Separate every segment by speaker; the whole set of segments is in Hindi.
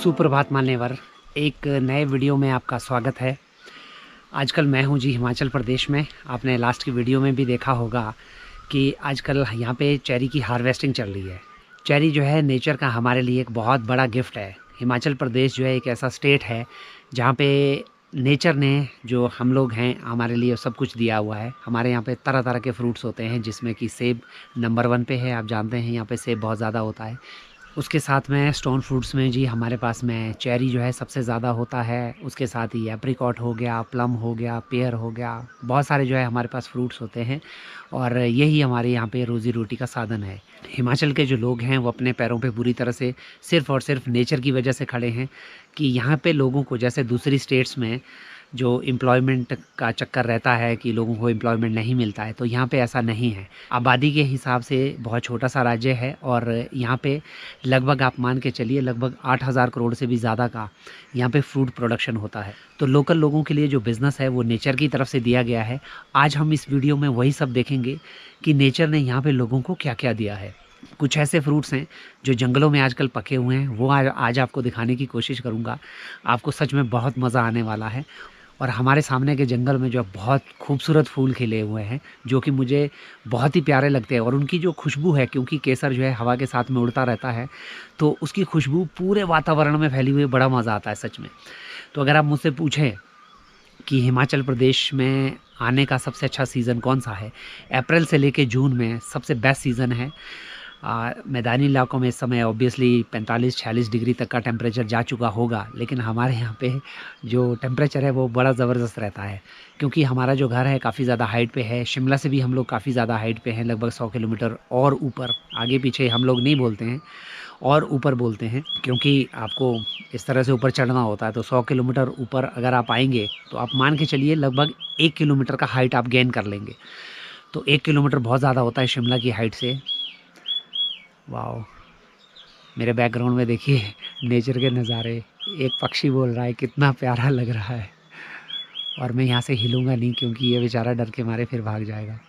Speaker 1: सुप्रभात मान्यवर, एक नए वीडियो में आपका स्वागत है। आजकल मैं हूं जी हिमाचल प्रदेश में। आपने लास्ट की वीडियो में भी देखा होगा कि आजकल यहाँ पे चेरी की हार्वेस्टिंग चल रही है। चेरी जो है नेचर का हमारे लिए एक बहुत बड़ा गिफ्ट है। हिमाचल प्रदेश जो है एक ऐसा स्टेट है जहाँ पे नेचर ने जो हम लोग हैं हमारे लिए सब कुछ दिया हुआ है। हमारे यहाँ पे तरह तरह के फ्रूट्स होते हैं जिसमें कि सेब नंबर 1 पे है। आप जानते हैं यहाँ पे सेब बहुत ज़्यादा होता है। उसके साथ में स्टोन फ्रूट्स में जी हमारे पास में चेरी जो है सबसे ज़्यादा होता है। उसके साथ ही एप्रिकॉट हो गया, प्लम हो गया, पेयर हो गया, बहुत सारे जो है हमारे पास फ्रूट्स होते हैं और यही हमारे यहाँ पे रोज़ी रोटी का साधन है। हिमाचल के जो लोग हैं वो अपने पैरों पे पूरी तरह से सिर्फ़ और सिर्फ नेचर की वजह से खड़े हैं कि यहाँ पे लोगों को जैसे दूसरी स्टेट्स में जो एम्प्लॉयमेंट का चक्कर रहता है कि लोगों को एम्प्लॉयमेंट नहीं मिलता है, तो यहाँ पे ऐसा नहीं है। आबादी के हिसाब से बहुत छोटा सा राज्य है और यहाँ पे लगभग आप मान के चलिए लगभग 8,000 करोड़ से भी ज़्यादा का यहाँ पे फ्रूट प्रोडक्शन होता है। तो लोकल लोगों के लिए जो बिज़नेस है वो नेचर की तरफ से दिया गया है। आज हम इस वीडियो में वही सब देखेंगे कि नेचर ने यहाँ पे लोगों को क्या क्या दिया है। कुछ ऐसे फ्रूट्स हैं जो जंगलों में आजकल पके हुए हैं, वो आज आपको दिखाने की कोशिश करूँगा। आपको सच में बहुत मज़ा आने वाला है। और हमारे सामने के जंगल में जो बहुत खूबसूरत फूल खिले हुए हैं जो कि मुझे बहुत ही प्यारे लगते हैं। और उनकी जो खुशबू है, क्योंकि केसर जो है हवा के साथ में उड़ता रहता है, तो उसकी खुशबू पूरे वातावरण में फैली हुई बड़ा मज़ा आता है सच में। तो अगर आप मुझसे पूछें कि हिमाचल प्रदेश में आने का सबसे अच्छा सीज़न कौन सा है, अप्रैल से लेके जून में सबसे बेस्ट सीज़न है। मैदानी इलाकों में इस समय ऑब्वियसली 45-46 डिग्री तक का टेम्परेचर जा चुका होगा, लेकिन हमारे यहाँ पे जो टेम्परेचर है वो बड़ा ज़बरदस्त रहता है क्योंकि हमारा जो घर है काफ़ी ज़्यादा हाइट पे है। शिमला से भी हम लोग काफ़ी ज़्यादा हाइट पे हैं, लगभग 100 किलोमीटर और ऊपर। आगे पीछे हम लोग नहीं बोलते हैं, और ऊपर बोलते हैं, क्योंकि आपको इस तरह से ऊपर चढ़ना होता है। तो 100 किलोमीटर ऊपर अगर आप आएंगे तो आप मान के चलिए लगभग 1 किलोमीटर का हाइट आप गेन कर लेंगे। तो 1 किलोमीटर बहुत ज़्यादा होता है शिमला की हाइट से। वाह, मेरे बैकग्राउंड में देखिए नेचर के नज़ारे, एक पक्षी बोल रहा है, कितना प्यारा लग रहा है। और मैं यहाँ से हिलूंगा नहीं क्योंकि ये बेचारा डर के मारे फिर भाग जाएगा।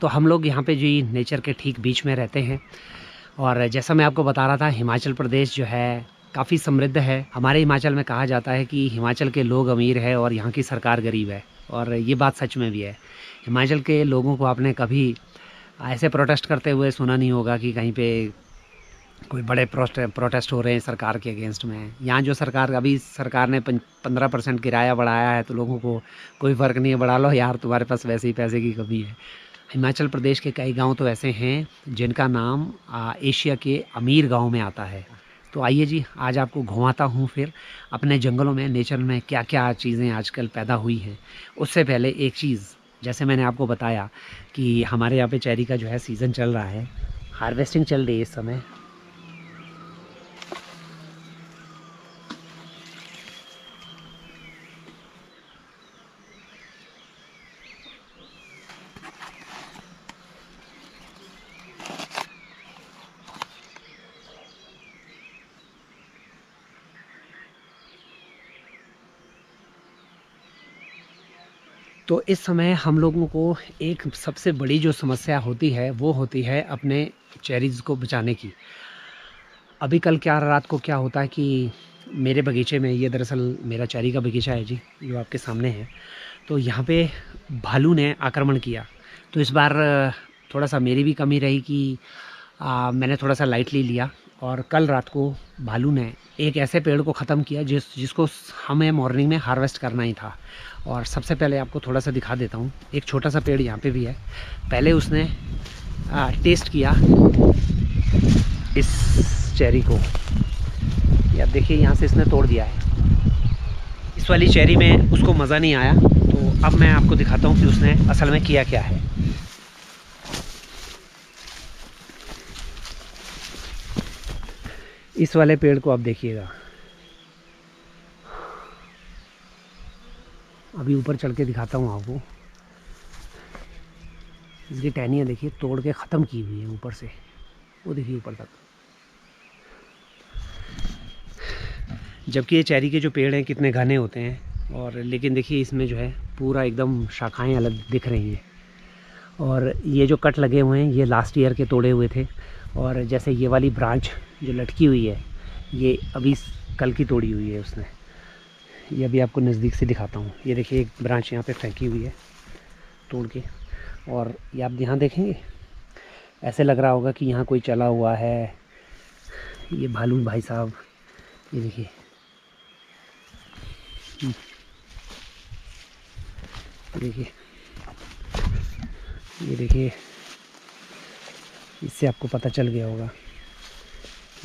Speaker 1: तो हम लोग यहाँ पे जी नेचर के ठीक बीच में रहते हैं। और जैसा मैं आपको बता रहा था, हिमाचल प्रदेश जो है काफ़ी समृद्ध है। हमारे हिमाचल में कहा जाता है कि हिमाचल के लोग अमीर है और यहाँ की सरकार गरीब है, और ये बात सच में भी है। हिमाचल के लोगों को आपने कभी ऐसे प्रोटेस्ट करते हुए सुना नहीं होगा कि कहीं पे कोई बड़े प्रोटेस्ट हो रहे हैं सरकार के अगेंस्ट में। यहाँ जो सरकार, अभी सरकार ने 15% किराया बढ़ाया है, तो लोगों को कोई फ़र्क नहीं है, बढ़ा लो यार, तुम्हारे पास वैसे ही पैसे की कमी है। हिमाचल प्रदेश के कई गांव तो ऐसे हैं जिनका नाम एशिया के अमीर गांव में आता है। तो आइए जी, आज आपको घुमाता हूँ फिर अपने जंगलों में नेचर में क्या क्या चीज़ें आजकल पैदा हुई हैं। उससे पहले एक चीज़, जैसे मैंने आपको बताया कि हमारे यहाँ पे चेरी का जो है सीज़न चल रहा है, हार्वेस्टिंग चल रही है इस समय। तो इस समय हम लोगों को एक सबसे बड़ी जो समस्या होती है वो होती है अपने चेरीज़ को बचाने की। अभी कल क्या रात को क्या होता है कि मेरे बगीचे में, ये दरअसल मेरा चेरी का बगीचा है जी जो आपके सामने है, तो यहाँ पे भालू ने आक्रमण किया। तो इस बार थोड़ा सा मेरी भी कमी रही कि मैंने थोड़ा सा लाइटली लिया, और कल रात को भालू ने एक ऐसे पेड़ को ख़त्म किया जिसको हमें मॉर्निंग में हार्वेस्ट करना ही था। और सबसे पहले आपको थोड़ा सा दिखा देता हूँ, एक छोटा सा पेड़ यहाँ पे भी है। पहले उसने टेस्ट किया इस चेरी को, या देखिए यहाँ से इसने तोड़ दिया है। इस वाली चेरी में उसको मज़ा नहीं आया, तो अब मैं आपको दिखाता हूँ कि उसने असल में किया क्या है। इस वाले पेड़ को आप देखिएगा, अभी ऊपर चढ़ के दिखाता हूँ आपको। इसकी टहनियाँ देखिए तोड़ के ख़त्म की हुई है ऊपर से, वो देखिए ऊपर तक। जबकि ये चेरी के जो पेड़ हैं कितने घने होते हैं, और लेकिन देखिए इसमें जो है पूरा एकदम शाखाएं अलग दिख रही हैं। और ये जो कट लगे हुए हैं ये लास्ट ईयर के तोड़े हुए थे, और जैसे ये वाली ब्रांच जो लटकी हुई है ये अभी कल की तोड़ी हुई है उसने। ये अभी आपको नज़दीक से दिखाता हूँ। ये देखिए एक ब्रांच यहाँ पे फेंकी हुई है तोड़ के, और ये आप यहाँ देखेंगे ऐसे लग रहा होगा कि यहाँ कोई चला हुआ है। ये भालू भाई साहब, ये देखिए देखिए, ये देखिए, इससे आपको पता चल गया होगा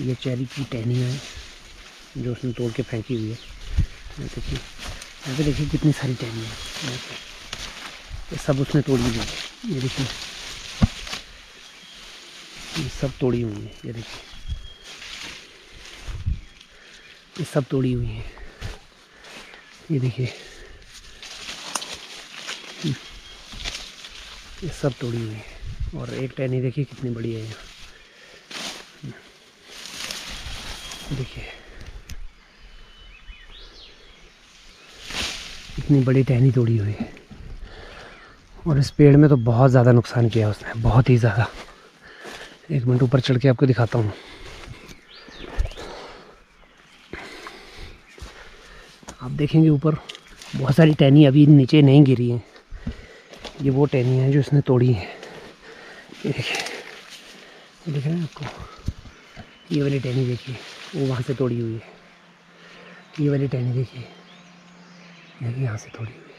Speaker 1: ये चेरी की टहनियाँ हैं जो उसने तोड़ के फेंकी हुई है। देखिए यहाँ पे देखिए कितनी सारी टहनियाँ हैं, ये सब उसने तोड़ी हुई है। ये देखिए ये सब तोड़ी हुई है, ये देखिए ये सब तोड़ी हुई है। ये देखिए ये सब तोड़ी हुई है, और एक टहनी देखिए कितनी बड़ी है यहाँ, देखिए इतनी बड़ी टहनी तोड़ी हुई है। और इस पेड़ में तो बहुत ज़्यादा नुकसान किया उसने, बहुत ही ज़्यादा। एक मिनट ऊपर चढ़ के आपको दिखाता हूँ। आप देखेंगे ऊपर बहुत सारी टहनी अभी नीचे नहीं गिरी हैं। ये वो टहनी है जो इसने तोड़ी है। ये देखिए, ये दिख रहा है आपको, ये वाली टहनी देखिए वो वहाँ से तोड़ी हुई है। ये वाली टहनी देखिए यहाँ से तोड़ी हुई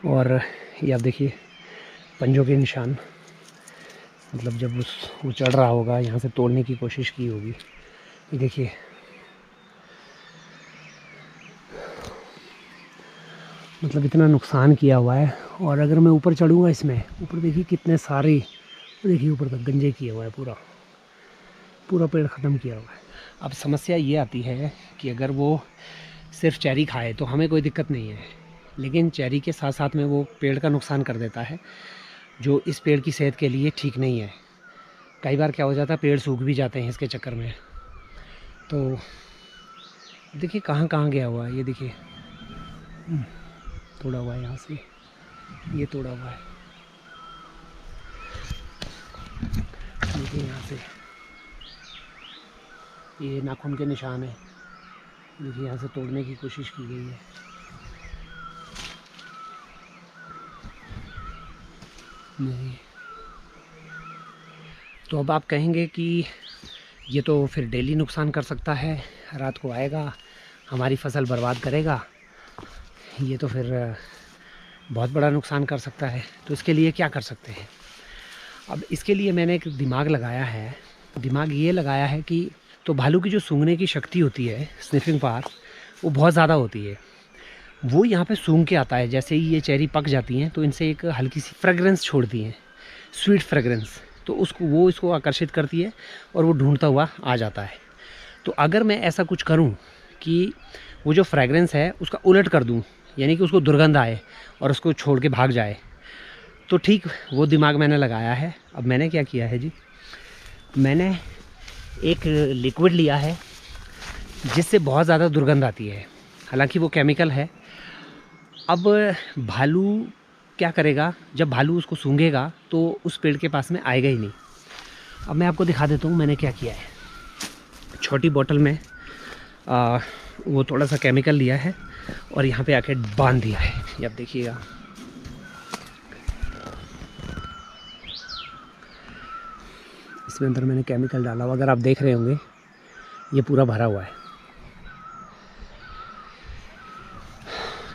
Speaker 1: है। और ये आप देखिए पंजों के निशान, मतलब जब वो चढ़ रहा होगा यहाँ से तोड़ने की कोशिश की होगी। ये देखिए मतलब इतना नुकसान किया हुआ है। और अगर मैं ऊपर चढ़ूँगा इसमें, ऊपर देखिए कितने सारे, देखिए ऊपर तक गंजे किया हुआ है, पूरा पूरा पेड़ ख़त्म किया हुआ है। अब समस्या ये आती है कि अगर वो सिर्फ चेरी खाए तो हमें कोई दिक्कत नहीं है, लेकिन चेरी के साथ साथ में वो पेड़ का नुकसान कर देता है, जो इस पेड़ की सेहत के लिए ठीक नहीं है। कई बार क्या हो जाता है, पेड़ सूख भी जाते हैं इसके चक्कर में। तो देखिए कहाँ कहाँ गया हुआ है, ये देखिए तोड़ा हुआ है यहाँ से, ये तोड़ा हुआ है, देखिए यहाँ से ये नाखून के निशान है। देखिए यहाँ से तोड़ने की कोशिश की गई है। नहीं, तो अब आप कहेंगे कि ये तो फिर डेली नुकसान कर सकता है, रात को आएगा हमारी फसल बर्बाद करेगा, ये तो फिर बहुत बड़ा नुकसान कर सकता है। तो इसके लिए क्या कर सकते हैं? अब इसके लिए मैंने एक दिमाग लगाया है। दिमाग ये लगाया है कि तो भालू की जो सूंघने की शक्ति होती है, स्निफिंग पावर, वो बहुत ज़्यादा होती है। वो यहाँ पे सूंघ के आता है। जैसे ही ये चेरी पक जाती हैं तो इनसे एक हल्की सी फ्रेगरेंस छोड़ती हैं, स्वीट फ्रेगरेंस, तो वो इसको आकर्षित करती है और वो ढूंढता हुआ आ जाता है। तो अगर मैं ऐसा कुछ करूँ कि वो जो फ्रेगरेंस है उसका उलट कर दूँ, यानी कि उसको दुर्गंध आए और उसको छोड़ के भाग जाए, तो ठीक वो दिमाग मैंने लगाया है। अब मैंने क्या किया है जी, मैंने एक लिक्विड लिया है जिससे बहुत ज़्यादा दुर्गंध आती है, हालांकि वो केमिकल है। अब भालू क्या करेगा, जब भालू उसको सूंघेगा तो उस पेड़ के पास में आएगा ही नहीं। अब मैं आपको दिखा देता हूँ मैंने क्या किया है। छोटी बोतल में वो थोड़ा सा केमिकल लिया है और यहाँ पे आके बांध दिया है। ये आप देखिएगा, इसमें अंदर मैंने केमिकल डाला हुआ, अगर आप देख रहे होंगे ये पूरा भरा हुआ है,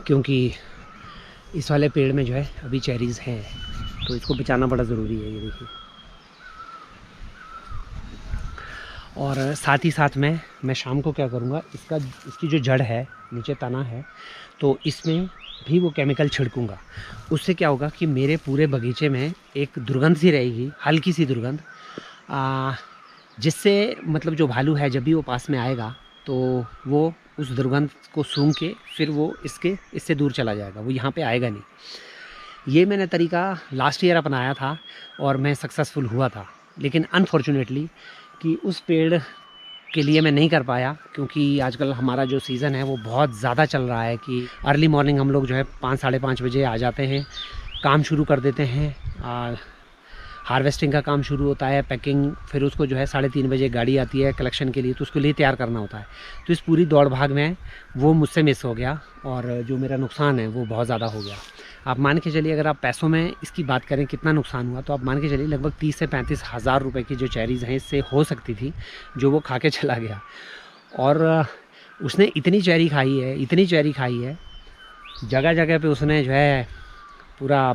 Speaker 1: क्योंकि इस वाले पेड़ में जो है अभी चेरीज़ हैं तो इसको बचाना बड़ा ज़रूरी है। ये देखिए, और साथ ही साथ में मैं शाम को क्या करूँगा, इसकी जो जड़ है, नीचे तना है, तो इसमें भी वो केमिकल छिड़कूँगा। उससे क्या होगा कि मेरे पूरे बगीचे में एक दुर्गंध सी रहेगी, हल्की सी दुर्गंध, जिससे मतलब जो भालू है जब भी वो पास में आएगा तो वो उस दुर्गंध को सूंघ के फिर वो इससे दूर चला जाएगा, वो यहाँ पे आएगा नहीं। ये मैंने तरीका लास्ट ईयर अपनाया था और मैं सक्सेसफुल हुआ था, लेकिन अनफॉर्चुनेटली कि उस पेड़ के लिए मैं नहीं कर पाया, क्योंकि आजकल हमारा जो सीज़न है वो बहुत ज़्यादा चल रहा है कि अर्ली मॉर्निंग हम लोग जो है 5 साढ़े 5 बजे आ जाते हैं, काम शुरू कर देते हैं। हार्वेस्टिंग का काम शुरू होता है, पैकिंग, फिर उसको जो है 3:30 बजे गाड़ी आती है कलेक्शन के लिए, तो उसके लिए तैयार करना होता है। तो इस पूरी दौड़ भाग में वो मुझसे मिस हो गया और जो मेरा नुकसान है वो बहुत ज़्यादा हो गया। आप मान के चलिए, अगर आप पैसों में इसकी बात करें कितना नुकसान हुआ, तो आप मान के चलिए लगभग 30 से 35 हज़ार रुपये की जो चेरीज़ हैं इससे हो सकती थी, जो वो खा के चला गया। और उसने इतनी चेरी खाई है, इतनी चेरी खाई है, जगह जगह पे उसने जो है पूरा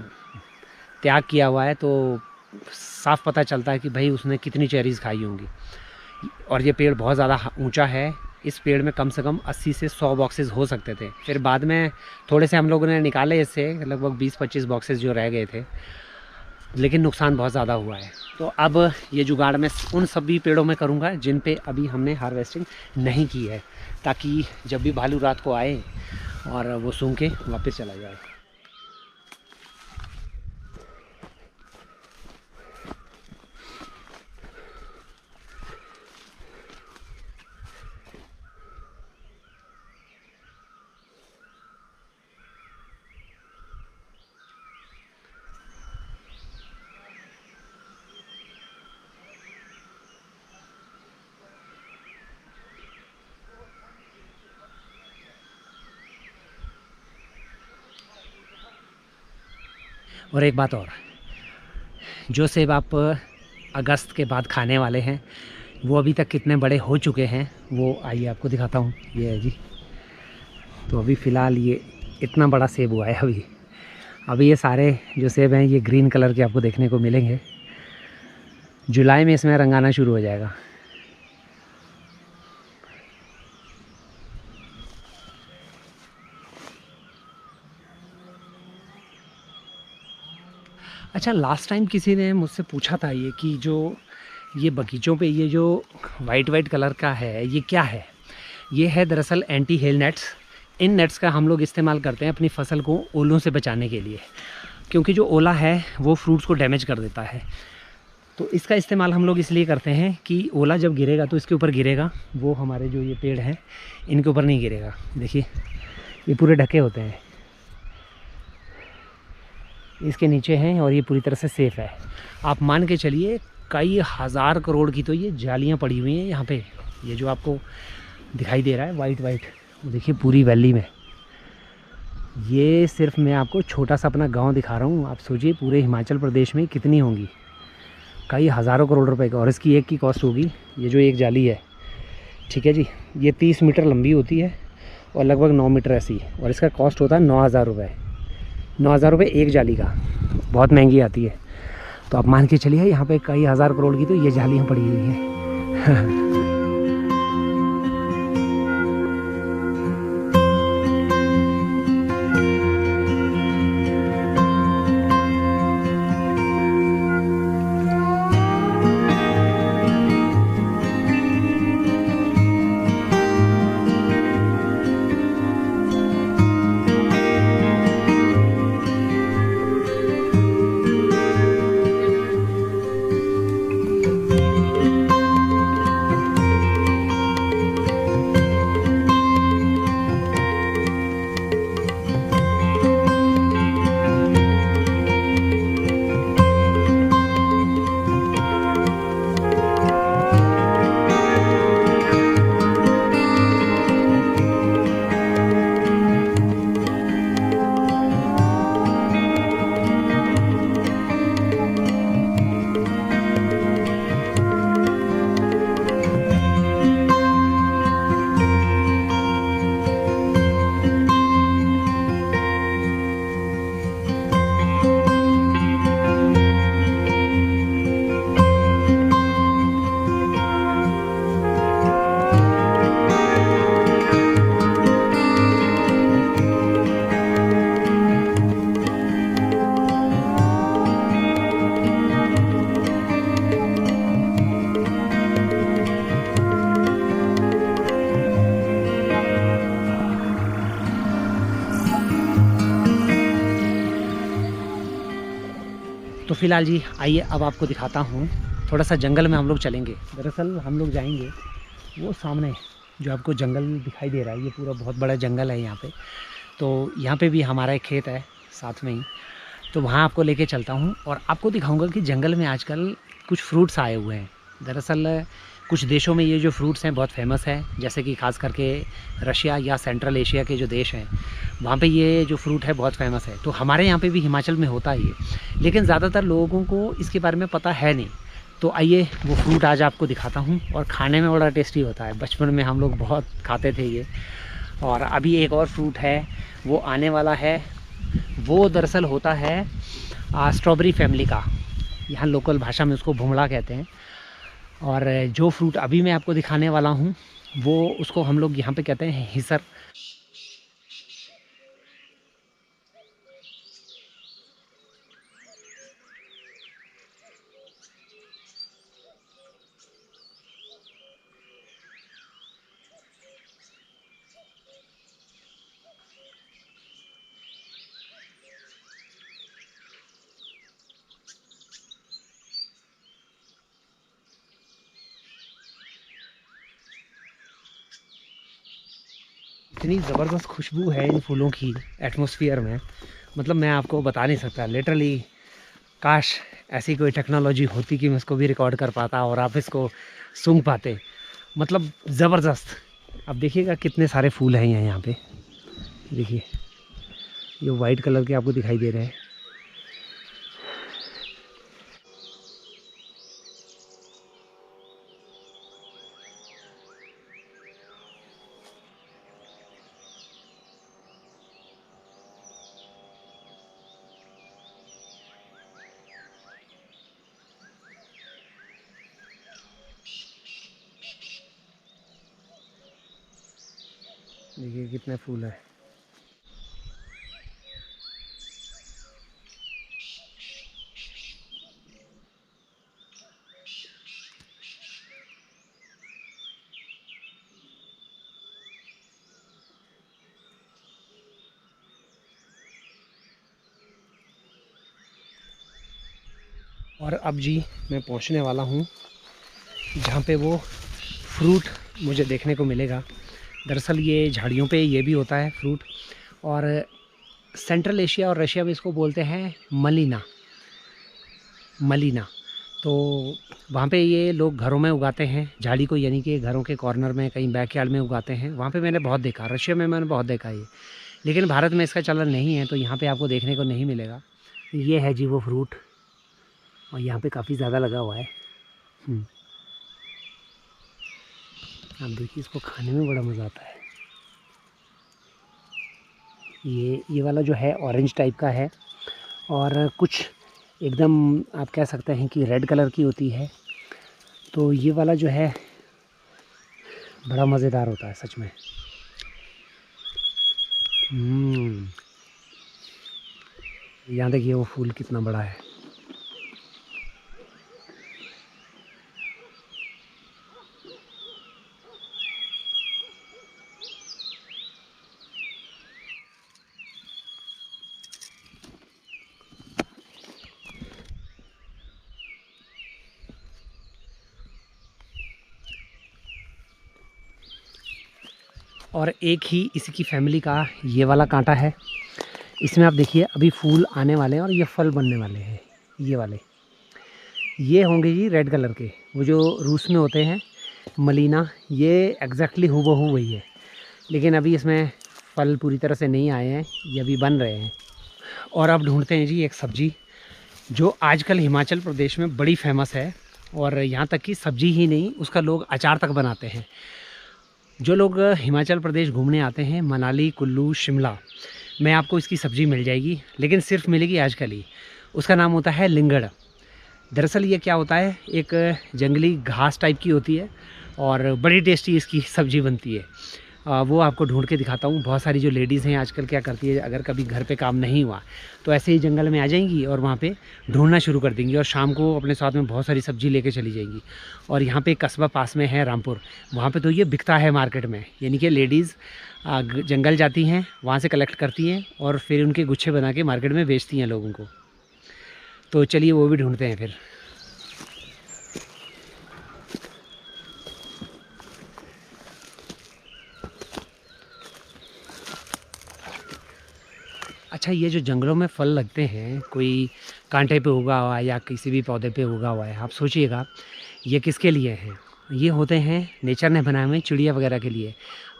Speaker 1: त्याग किया हुआ है, तो साफ़ पता चलता है कि भाई उसने कितनी चेरीज़ खाई होंगी। और ये पेड़ बहुत ज़्यादा ऊंचा है, इस पेड़ में कम से कम 80 से 100 बॉक्सेस हो सकते थे। फिर बाद में थोड़े से हम लोगों ने निकाले इससे, लगभग 20-25 बॉक्सेस जो रह गए थे, लेकिन नुकसान बहुत ज़्यादा हुआ है। तो अब ये जुगाड़ मैं उन सभी पेड़ों में करूँगा जिन पे अभी हमने हार्वेस्टिंग नहीं की है, ताकि जब भी भालू रात को आए और वो सूंघ के वापस चला जाए। और एक बात और, जो सेब आप अगस्त के बाद खाने वाले हैं वो अभी तक कितने बड़े हो चुके हैं वो आइए आपको दिखाता हूँ। ये है जी, तो अभी फ़िलहाल ये इतना बड़ा सेब हुआ है अभी ये सारे जो सेब हैं ये ग्रीन कलर के आपको देखने को मिलेंगे। जुलाई में इसमें रंग आना शुरू हो जाएगा। अच्छा, लास्ट टाइम किसी ने मुझसे पूछा था ये कि जो ये बगीचों पे ये जो वाइट वाइट कलर का है ये क्या है। ये है दरअसल एंटी हेल नेट्स। इन नेट्स का हम लोग इस्तेमाल करते हैं अपनी फसल को ओलों से बचाने के लिए, क्योंकि जो ओला है वो फ्रूट्स को डैमेज कर देता है। तो इसका इस्तेमाल हम लोग इसलिए करते हैं कि ओला जब गिरेगा तो इसके ऊपर गिरेगा, वो हमारे जो ये पेड़ हैं इनके ऊपर नहीं गिरेगा। देखिए ये पूरे ढके होते हैं, इसके नीचे हैं और ये पूरी तरह से सेफ़ है। आप मान के चलिए कई हज़ार करोड़ की तो ये जालियाँ पड़ी हुई हैं यहाँ पे। ये जो आपको दिखाई दे रहा है वाइट वाइट, देखिए पूरी वैली में। ये सिर्फ मैं आपको छोटा सा अपना गांव दिखा रहा हूँ, आप सोचिए पूरे हिमाचल प्रदेश में कितनी होंगी, कई हज़ारों करोड़ रुपए का। और इसकी एक की कॉस्ट होगी, ये जो एक जाली है, ठीक है जी, ये 30 मीटर लंबी होती है और लगभग 9 मीटर ऐसी, और इसका कॉस्ट होता है 9,000 रुपये। 9,000 रुपये एक जाली का, बहुत महंगी आती है। तो आप मान के चलिए यहाँ पे कई हज़ार करोड़ की तो ये जालियाँ पड़ी हुई हैं। फ़िलहाल जी आइए अब आपको दिखाता हूँ, थोड़ा सा जंगल में हम लोग चलेंगे। दरअसल हम लोग जाएंगे वो सामने जो आपको जंगल दिखाई दे रहा है, ये पूरा बहुत बड़ा जंगल है यहाँ पे। तो यहाँ पे भी हमारा एक खेत है साथ में ही, तो वहाँ आपको लेके चलता हूँ और आपको दिखाऊंगा कि जंगल में आजकल कुछ फ्रूट्स आए हुए हैं। दरअसल कुछ देशों में ये जो फ्रूट्स हैं बहुत फेमस है, जैसे कि खास करके रशिया या सेंट्रल एशिया के जो देश हैं वहाँ पे ये जो फ्रूट है बहुत फेमस है। तो हमारे यहाँ पे भी हिमाचल में होता है ये, लेकिन ज़्यादातर लोगों को इसके बारे में पता है नहीं। तो आइए वो फ्रूट आज आपको दिखाता हूँ, और खाने में बड़ा टेस्टी होता है। बचपन में हम लोग बहुत खाते थे ये। और अभी एक और फ्रूट है वो आने वाला है, वो दरअसल होता है स्ट्रॉबेरी फैमिली का, यहाँ लोकल भाषा में उसको भुमड़ा कहते हैं। और जो फ्रूट अभी मैं आपको दिखाने वाला हूँ वो उसको हम लोग यहाँ पे कहते हैं हिसर। इतनी ज़बरदस्त खुशबू है इन फूलों की एटमॉस्फेयर में, मतलब मैं आपको बता नहीं सकता लिटरली। काश ऐसी कोई टेक्नोलॉजी होती कि मैं इसको भी रिकॉर्ड कर पाता और आप इसको सूंघ पाते, मतलब ज़बरदस्त। अब देखिएगा कितने सारे फूल हैं यहाँ पे, देखिए ये वाइट कलर के आपको दिखाई दे रहे हैं। देखिए कितने फूल है। और अब जी मैं पहुंचने वाला हूं जहां पे वो फ्रूट मुझे देखने को मिलेगा। दरअसल ये झाड़ियों पे ये भी होता है फ्रूट, और सेंट्रल एशिया और रशिया में इसको बोलते हैं मलिना, मलिना। तो वहाँ पे ये लोग घरों में उगाते हैं झाड़ी को, यानी कि घरों के कॉर्नर में कहीं बैकयार्ड में उगाते हैं। वहाँ पे मैंने बहुत देखा, रशिया में मैंने बहुत देखा ये, लेकिन भारत में इसका चलन नहीं है, तो यहाँ पे आपको देखने को नहीं मिलेगा। ये है जी वो फ्रूट, और यहाँ पे काफ़ी ज़्यादा लगा हुआ है। आप देखिए इसको खाने में बड़ा मज़ा आता है। ये वाला जो है ऑरेंज टाइप का है, और कुछ एकदम आप कह सकते हैं कि रेड कलर की होती है। तो ये वाला जो है बड़ा मज़ेदार होता है सच में। यहाँ देखिए वो फूल कितना बड़ा है। और एक ही इसी की फैमिली का ये वाला कांटा है, इसमें आप देखिए अभी फूल आने वाले हैं और ये फल बनने वाले हैं। ये वाले ये होंगे जी रेड कलर के, वो जो रूस में होते हैं मलिना, ये एग्जैक्टली हूबहू वही है, लेकिन अभी इसमें फल पूरी तरह से नहीं आए हैं, ये अभी बन रहे हैं। और अब ढूंढते हैं जी एक सब्ज़ी जो आजकल हिमाचल प्रदेश में बड़ी फेमस है, और यहाँ तक कि सब्ज़ी ही नहीं उसका लोग अचार तक बनाते हैं। जो लोग हिमाचल प्रदेश घूमने आते हैं मनाली, कुल्लू, शिमला में आपको इसकी सब्ज़ी मिल जाएगी, लेकिन सिर्फ मिलेगी आजकल ही। उसका नाम होता है लिंगड़। दरअसल ये क्या होता है, एक जंगली घास टाइप की होती है और बड़ी टेस्टी इसकी सब्ज़ी बनती है। वो आपको ढूंढ के दिखाता हूँ। बहुत सारी जो लेडीज़ हैं आजकल क्या करती है, अगर कभी घर पे काम नहीं हुआ तो ऐसे ही जंगल में आ जाएंगी और वहाँ पे ढूंढना शुरू कर देंगी, और शाम को अपने साथ में बहुत सारी सब्ज़ी लेके चली जाएंगी। और यहाँ पे एक कस्बा पास में है रामपुर, वहाँ पे तो ये बिकता है मार्केट में, यानी कि लेडीज़ जंगल जाती हैं, वहाँ से कलेक्ट करती हैं और फिर उनके गुच्छे बना के मार्केट में बेचती हैं लोगों को। तो चलिए वो भी ढूंढते हैं फिर। अच्छा, ये जो जंगलों में फल लगते हैं, कोई कांटे पे उगा हुआ है या किसी भी पौधे पे उगा हुआ है, आप सोचिएगा ये किसके लिए हैं। ये होते हैं नेचर ने बनाए हुए चिड़िया वगैरह के लिए।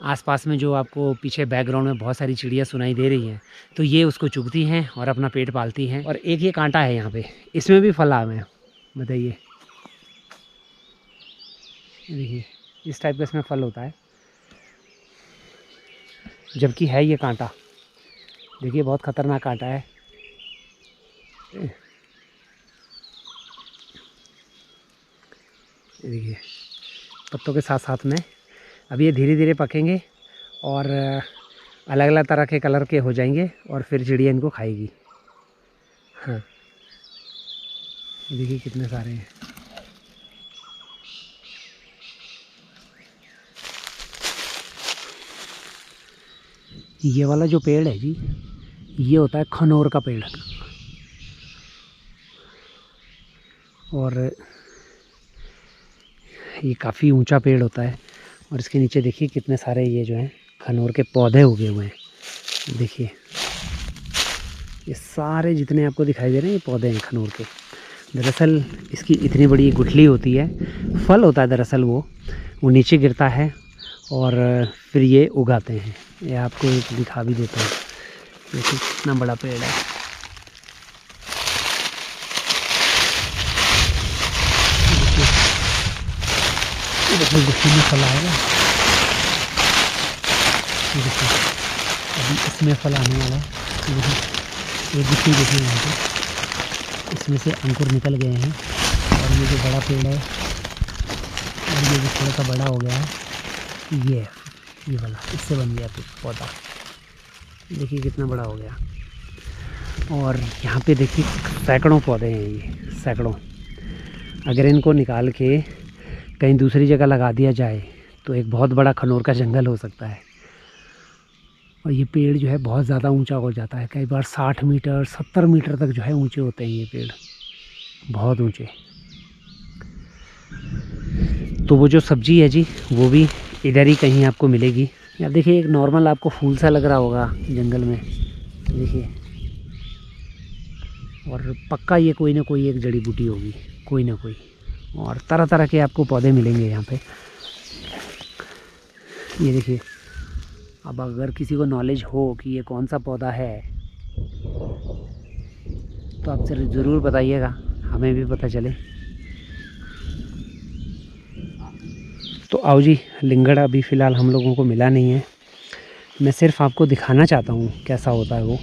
Speaker 1: आसपास में जो आपको पीछे बैकग्राउंड में बहुत सारी चिड़िया सुनाई दे रही हैं, तो ये उसको चुगती हैं और अपना पेट पालती हैं। और एक ये कांटा है यहाँ पे, इसमें भी फल आए हैं, बताइए। देखिए इस टाइप का इसमें फल होता है, जबकि है ये कांटा। देखिए बहुत ख़तरनाक कांटा है। देखिए पत्तों के साथ साथ में अब ये धीरे धीरे पकेंगे और अलग अलग तरह के कलर के हो जाएंगे और फिर चिड़िया इनको खाएगी। हाँ देखिए कितने सारे हैं। ये वाला जो पेड़ है जी, ये होता है खनौर का पेड़। और ये काफ़ी ऊंचा पेड़ होता है और इसके नीचे देखिए कितने सारे ये जो हैं खनौर के पौधे उगे हुए हैं। देखिए ये सारे जितने आपको दिखाई दे रहे हैं ये पौधे हैं खनौर के। दरअसल इसकी इतनी बड़ी गुठली होती है, फल होता है दरअसल वो नीचे गिरता है और फिर ये उगाते हैं। ये आपको एक दिखा भी देता हूँ, देखिए कितना बड़ा पेड़ है। देखिए गुठली में फल आएगा, देखिए अभी इसमें फल आने वाला है। ये गुठली देखिए यहाँ पे, इसमें से अंकुर निकल गए हैं। और ये जो बड़ा पेड़ है और ये जो थोड़ा सा बड़ा हो गया है, ये वाला इससे बन गया फिर पौधा। देखिए कितना बड़ा हो गया। और यहाँ पे देखिए सैकड़ों पौधे हैं, ये सैकड़ों। अगर इनको निकाल के कहीं दूसरी जगह लगा दिया जाए तो एक बहुत बड़ा खनौर का जंगल हो सकता है। और ये पेड़ जो है बहुत ज़्यादा ऊंचा हो जाता है, कई बार 60 मीटर 70 मीटर तक जो है ऊंचे होते हैं ये पेड़, बहुत ऊंचे। तो वो जो सब्ज़ी है जी वो भी इधर ही कहीं आपको मिलेगी। या देखिए एक नॉर्मल आपको फूल सा लग रहा होगा जंगल में, देखिए। और पक्का ये कोई ना कोई एक जड़ी बूटी होगी, कोई ना कोई। और तरह तरह के आपको पौधे मिलेंगे यहाँ पे। ये देखिए, अब अगर किसी को नॉलेज हो कि ये कौन सा पौधा है तो आप ज़रूर बताइएगा, हमें भी पता चले। तो आओ जी, लिंगड़ अभी फ़िलहाल हम लोगों को मिला नहीं है, मैं सिर्फ आपको दिखाना चाहता हूँ कैसा होता है वो।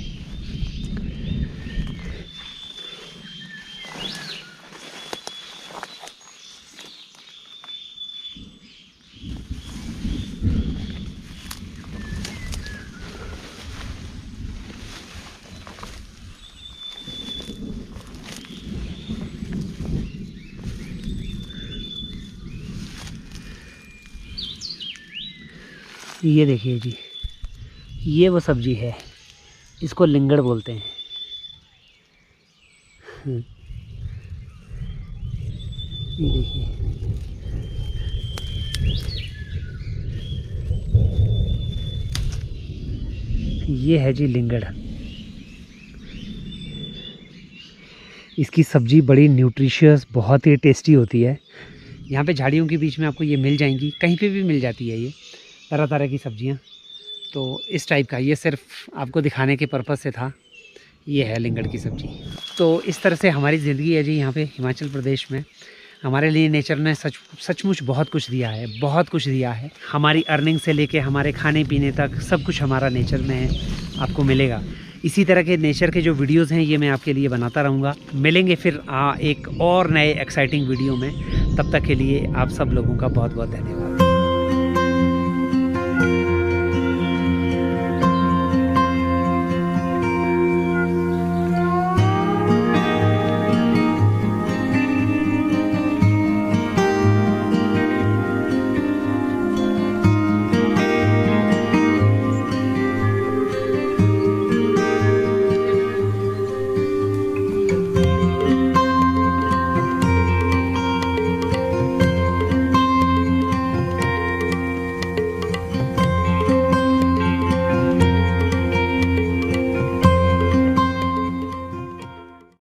Speaker 1: ये देखिए जी, ये वो सब्जी है, इसको लिंगड़ बोलते हैं। ये देखिए, ये है जी लिंगड़। इसकी सब्ज़ी बड़ी न्यूट्रिशियस, बहुत ही टेस्टी होती है। यहाँ पे झाड़ियों के बीच में आपको ये मिल जाएंगी, कहीं पे भी मिल जाती है ये तरह तरह की सब्जियाँ। तो इस टाइप का, ये सिर्फ आपको दिखाने के पर्पज़ से था। ये है लिंगड़ की सब्ज़ी। तो इस तरह से हमारी ज़िंदगी है जी यहाँ पे हिमाचल प्रदेश में। हमारे लिए नेचर ने सचमुच बहुत कुछ दिया है, बहुत कुछ दिया है। हमारी अर्निंग से लेके हमारे खाने पीने तक सब कुछ हमारा नेचर में आपको मिलेगा। इसी तरह के नेचर के जो वीडियोस हैं ये मैं आपके लिए बनाता रहूँगा। मिलेंगे फिर एक और नए एक्साइटिंग वीडियो में। तब तक के लिए आप सब लोगों का बहुत बहुत धन्यवाद।